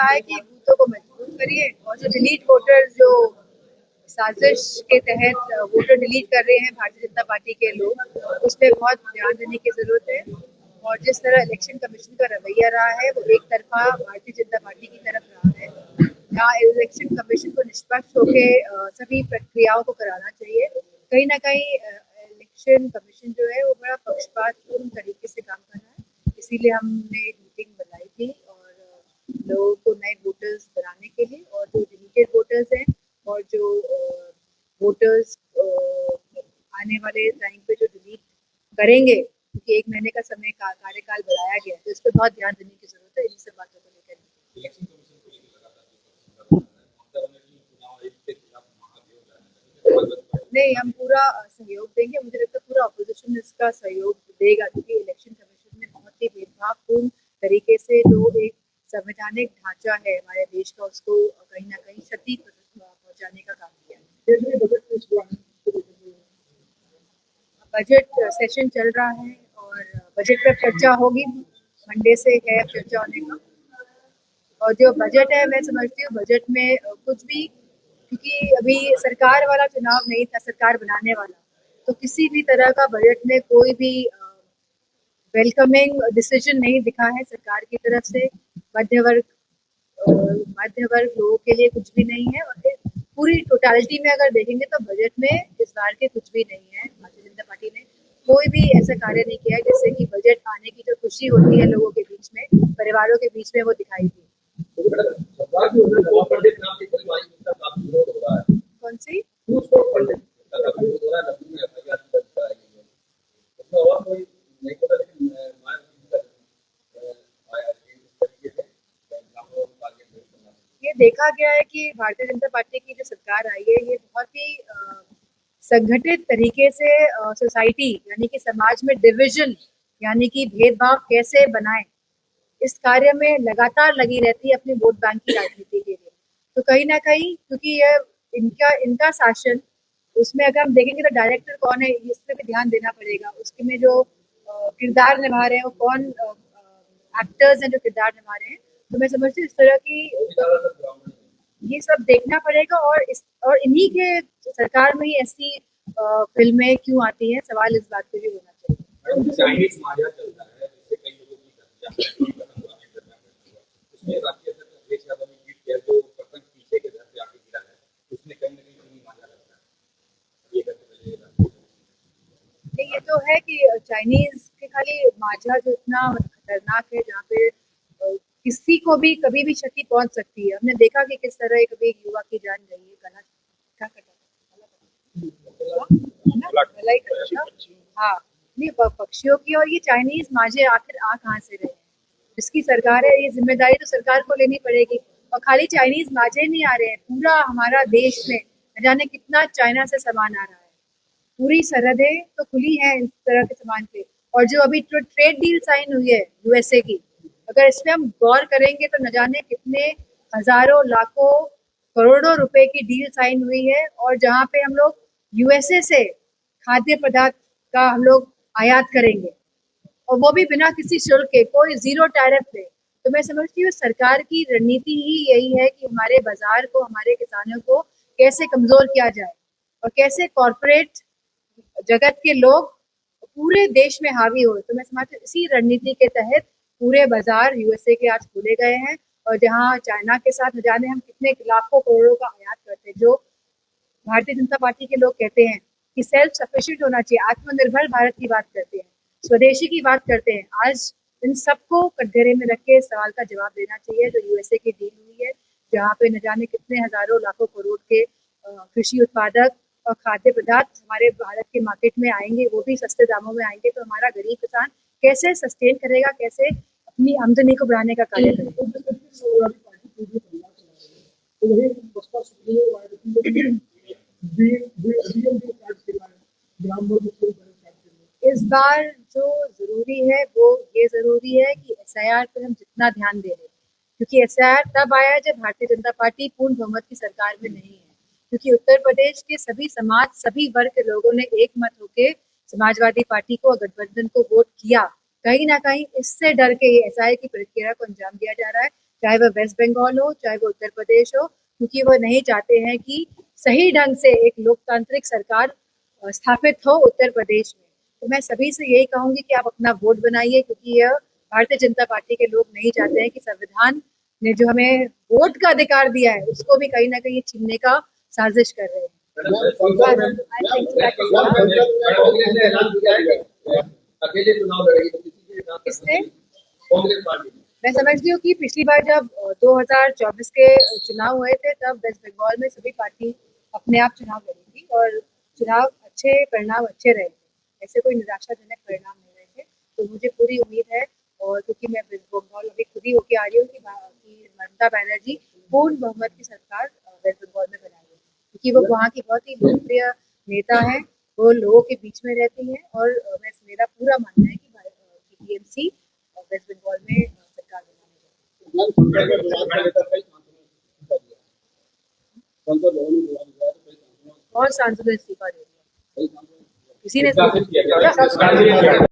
कहा है कि बूथों को मजबूत करिए और जो डिलीट वोटर्स जो साजिश के तहत वोटर डिलीट कर रहे हैं भारतीय जनता पार्टी के लोग, उस पर बहुत ध्यान देने की जरूरत है। और जिस तरह इलेक्शन कमीशन का रवैया रहा है वो एक तरफा भारतीय जनता पार्टी की तरफ रहा है। यहाँ इलेक्शन कमीशन को निष्पक्ष होकर सभी प्रक्रियाओं को कराना चाहिए। कहीं ना कहीं इलेक्शन कमीशन जो है वो बड़ा पक्षपातपूर्ण तरीके से काम कर रहा है, इसीलिए हमने एक मीटिंग बुलाई थी और लोगों को नए वोटर्स बनाने के लिए, और जो डिलीटेड वोटर्स हैं और जो वोटर्स आने वाले टाइम पे जो डिलीट करेंगे, क्योंकि 1 महीने का समय का कार्यकाल बढ़ाया गया है, तो इस पर बहुत ध्यान देने की जरूरत है। इन सब बातों को लेकर नहीं, हम पूरा सहयोग देंगे। मुझे लगता है पूरा ऑपोजिशन इसका सहयोग देगा, क्योंकि इलेक्शन कमीशन ने बहुत ही भेदभावपूर्ण तरीके से जो एक संवैधानिक ढांचा है हमारे देश का, उसको कहीं ना कहीं क्षति पहुंचाने का काम किया है। बजट सेशन चल रहा है और बजट पर चर्चा होगी। मंडे से है चर्चा होने का। और जो बजट है, मैं समझती हूँ बजट में कुछ भी, क्योंकि अभी सरकार वाला चुनाव नहीं था, सरकार बनाने वाला, तो किसी भी तरह का बजट में कोई भी वेलकमिंग डिसीजन नहीं दिखा है सरकार की तरफ से। मध्य वर्ग लोगों के लिए कुछ भी नहीं है। और पूरी टोटालिटी में अगर देखेंगे तो बजट में इस बार के कुछ भी नहीं है। भारतीय जनता पार्टी ने कोई भी ऐसा कार्य नहीं किया है जिससे कि बजट आने की जो खुशी होती है लोगों के बीच में, परिवारों के बीच में, वो दिखाई दी। कौन सी? ये देखा गया है कि भारतीय जनता पार्टी की जो सरकार आई है, ये बहुत ही संगठित तरीके से सोसाइटी यानी कि समाज में डिविजन यानी कि भेदभाव कैसे बनाए, इस कार्य में लगातार लगी रहती है अपनी वोट बैंक की राजनीति के लिए। तो कहीं ना कहीं, क्योंकि ये इनका शासन, उसमें अगर हम देखेंगे तो डायरेक्टर कौन है, इस पर भी ध्यान देना पड़ेगा। उसके में जो किरदार निभा रहे हैं वो कौन एक्टर्स हैं जो किरदार निभा रहे हैं। तो मैं समझती हूँ इस तरह की ये सब देखना पड़ेगा। और इन्हीं के सरकार में ही ऐसी फिल्में क्यों आती हैं, सवाल इस बात पे भी होना चाहिए। ये तो है कि चाइनीज के खाली मांझा जो इतना खतरनाक है, जहाँ पे किसी को भी कभी भी क्षति पहुंच सकती है। हमने देखा कि किस तरह कभी एक युवा की जान गई है। गला क्या कटा? हाँ, नहीं, पक्षियों की। और ये चाइनीज मांझे आखिर आ कहाँ से रहे हैं? जिसकी सरकार है, ये जिम्मेदारी तो सरकार को लेनी पड़ेगी। और खाली चाइनीज मांझे नहीं आ रहे हैं, पूरा हमारा देश में न जाने कितना चाइना से सामान आ रहा है। पूरी सरहदें तो खुली हैं इस तरह के सामान पे। और जो अभी ट्रेड डील साइन हुई है यूएसए की, अगर इस पे हम गौर करेंगे तो न जाने कितने हजारों लाखों करोड़ों रुपए की डील साइन हुई है। और जहाँ पे हम लोग यूएसए से खाद्य पदार्थ का हम लोग आयात करेंगे, और वो भी बिना किसी शुल्क के, कोई जीरो टैरिफ पे। तो मैं समझती हूँ सरकार की रणनीति ही यही है कि हमारे बाजार को, हमारे किसानों को कैसे कमजोर किया जाए और कैसे कॉर्पोरेट जगत के लोग पूरे देश में हावी हो। तो मैं समझती हूँ इसी रणनीति के तहत पूरे बाजार यूएसए के आज खोले गए हैं। और जहाँ चाइना के साथ न जाने हम कितने लाखों करोड़ों का आयात करते हैं। जो भारतीय जनता पार्टी के लोग कहते हैं कि सेल्फ सफिशिएंट होना चाहिए, आत्मनिर्भर भारत की बात करते हैं, स्वदेशी की बात करते हैं, आज इन सबको कटघरे में रख के सवाल का जवाब देना चाहिए। जो यूएसए की डील हुई है, जहाँ पे न जाने कितने हजारों लाखों करोड़ के कृषि उत्पादक और खाद्य पदार्थ हमारे भारत के मार्केट में आएंगे, वो भी सस्ते दामों में आएंगे, तो हमारा गरीब किसान कैसे सस्टेन करेगा, कैसे अपनी आमदनी को बढ़ाने का कार्य करेगा। इस बार जो जरूरी है वो ये जरूरी है कि एसआईआर पर हम जितना ध्यान दे रहे हैं, क्योंकि एसआईआर तब आया जब भारतीय जनता पार्टी पूर्ण बहुमत की सरकार में नहीं है। क्योंकि उत्तर प्रदेश के सभी समाज, सभी वर्ग के लोगों ने एक मत होकर समाजवादी पार्टी को, गठबंधन को वोट किया। कहीं ना कहीं इससे डर के ये एसआईआर की प्रक्रिया को अंजाम दिया जा रहा है। चाहे वह वेस्ट बंगाल हो, चाहे वो उत्तर प्रदेश हो, क्योंकि वो नहीं चाहते हैं कि सही ढंग से एक लोकतांत्रिक सरकार स्थापित हो उत्तर प्रदेश में। तो मैं सभी से यही कहूंगी कि आप अपना वोट बनाइए, क्योंकि यह भारतीय जनता पार्टी के लोग नहीं चाहते हैं कि संविधान ने जो हमें वोट का अधिकार दिया है उसको भी कहीं ना कहीं छीनने का साजिश कर रहे हैं। इससे मैं समझती हूँ कि पिछली बार जब 2024 के चुनाव हुए थे तब वेस्ट बंगाल में सभी पार्टी अपने आप चुनाव लड़ी थी और चुनाव अच्छे परिणाम अच्छे रहे थे, ऐसे कोई निराशाजनक परिणाम नहीं रहे थे। तो मुझे पूरी उम्मीद है, और क्योंकि मैं वेस्ट बंगाल अभी खुद ही होके आ रही हूँ कि ममता बनर्जी पूर्ण बहुमत की सरकार वेस्ट बंगाल में बनाएगी, क्योंकि वो वहाँ की बहुत ही लोकप्रिय नेता है, वो लोगों के बीच में रहती है। और मेरा पूरा मानना है कि टीएमसी वेस्ट बंगाल में सरकार बनाने और सांसदों ने इस्तीफा दे दिया, किसी ने